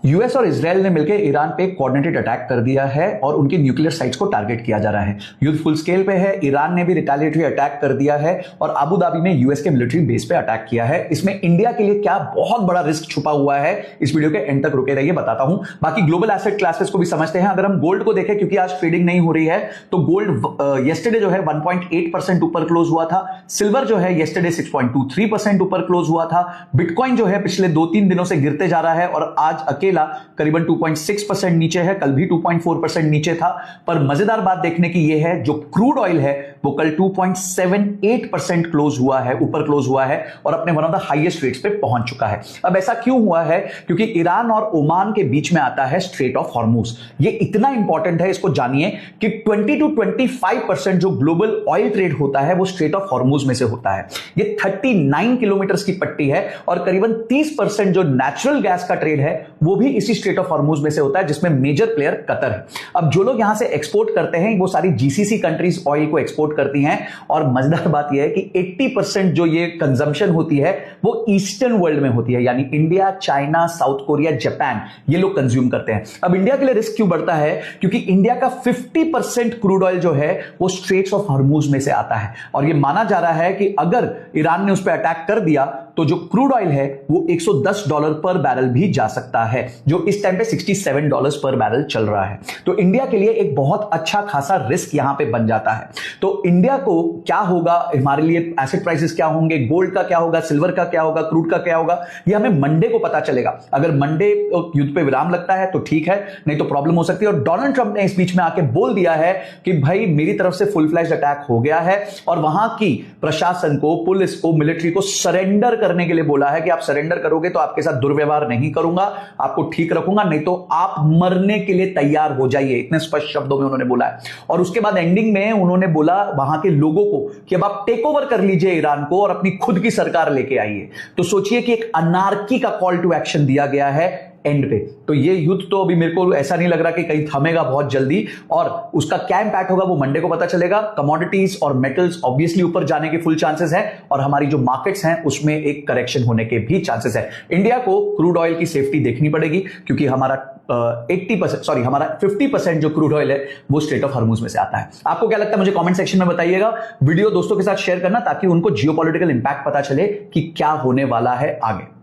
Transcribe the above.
US और Israel ने मिलकर ईरान पे कोऑर्डिनेटेड अटैक कर दिया है और उनके न्यूक्लियर साइट्स को टारगेट किया जा रहा है। युद्ध फुल स्केल पे है। ईरान ने भी रिटेलिएटरी अटैक कर दिया है और अबू धाबी में यूएस के मिलिट्री बेस पे अटैक किया है। इसमें इंडिया के लिए क्या बहुत बड़ा रिस्क छुपा हुआ है, इस वीडियो के एंड तक रुके रहिए, बताता हूं। बाकी ग्लोबल एसेट क्लासेस को भी समझते हैं। अगर हम गोल्ड को देखें, क्योंकि आज ट्रेडिंग नहीं हो रही है, तो गोल्ड येस्टरडे जो है 1.8% ऊपर क्लोज हुआ था। सिल्वर जो है येस्टरडे 6.23% ऊपर क्लोज हुआ था। बिटकॉइन जो है पिछले 2-3 दिनों से गिरते जा रहा है और आज अकेला करीबन 2.6% नीचे है। कल भी 2.4% नीचे था। पर मजेदार बात देखने की यह है, जो क्रूड ऑयल है वो कल 2.78% क्लोज हुआ है, ऊपर क्लोज हुआ है और अपने one of the highest rates पे पहुंच चुका है। अब ऐसा क्यों हुआ है? क्योंकि ईरान और ओमान के बीच में आता है स्ट्रेट ऑफ हॉर्मुज। ये इतना इंपॉर्टेंट है, इसको जानिए कि 20 to 25% जो ग्लोबल ऑयल ट्रेड होता है वो स्ट्रेट ऑफ हॉर्मुज में से होता है। ये 39 किलोमीटर की पट्टी है और करीबन 30% जो नेचुरल गैस का ट्रेड है वो भी इसी स्ट्रेट ऑफ हॉर्मुज में से होता है, जिसमें मेजर प्लेयर कतर है। अब जो लोग यहां से एक्सपोर्ट करते हैं वो सारी जीसीसी कंट्रीज ऑयल को एक्सपोर्ट करती हैं और मजेदार बात यह है कि 80% जो ये कंजम्पशन होती है वो ईस्टर्न वर्ल्ड में होती है, यानी India, China, south Korea, Japan, ये लोग कंज्यूम करते हैं। अब इंडिया के लिए रिस्क क्यों बढ़ता है? क्योंकि इंडिया का 50% क्रूड ऑयल जो है वो स्ट्रेट्स ऑफ हॉर्मुज में से आता है और ये माना जा रहा है कि अगर ईरान ने उस पर अटैक कर दिया तो जो क्रूड ऑयल है वो $110 पर बैरल भी जा सकता है, जो इस टाइम पे $67 पर बैरल चल रहा है। तो इंडिया के लिए एक बहुत अच्छा खासा रिस्क यहां पे बन जाता है। तो इंडिया को क्या होगा, हमारे लिए एसेट प्राइसेस क्या होंगे, गोल्ड का क्या होगा, सिल्वर का क्या होगा, क्रूड का क्या होगा, ये हमें मंडे को पता चलेगा। अगर मंडे युद्ध पे विराम लगता है तो ठीक है, नहीं तो प्रॉब्लम हो सकती है। और डोनाल्ड ट्रंप ने इस बीच में आके बोल दिया है कि भाई मेरी तरफ से फुल फ्लैश्ड अटैक हो गया है और वहां की प्रशासन को, पुलिस को, मिलिट्री को सरेंडर करने के लिए बोला है कि आप सरेंडर करोगे तो आपके साथ दुर्व्यवहार नहीं करूंगा, आपको ठीक रखूंगा, नहीं तो आप मरने के लिए तैयार हो जाइए। इतने स्पष्ट शब्दों में उन्होंने बोला है। और उसके बाद एंडिंग में उन्होंने बोला वहां के लोगों को कि अब आप टेक ओवर कर लीजिए ईरान को और अपनी खुद की सरकार लेके आइए। तो सोचिए कि एक अनार्की का कॉल टू एक्शन दिया गया है एंड पे। तो ये युद्ध तो अभी मेरे को ऐसा नहीं लग रहा कि कहीं थमेगा बहुत जल्दी, और उसका क्या इंपैक्ट होगा वो मंडे को पता चलेगा। कमोडिटीज और मेटल्स ऑब्वियसली ऊपर जाने के फुल चांसेस हैं और हमारी जो मार्केट्स हैं उसमें एक करेक्शन होने के भी चांसेस है। इंडिया को क्रूड ऑयल की सेफ्टी देखनी पड़ेगी क्योंकि हमारा 50% जो क्रूड ऑयल है वो स्ट्रेट ऑफ हॉर्मुज में से आता है। आपको क्या लगता है मुझे कमेंट सेक्शन में बताइएगा। वीडियो दोस्तों के साथ शेयर करना ताकि उनको जियोपॉलिटिकल इंपैक्ट पता चले कि क्या होने वाला है आगे।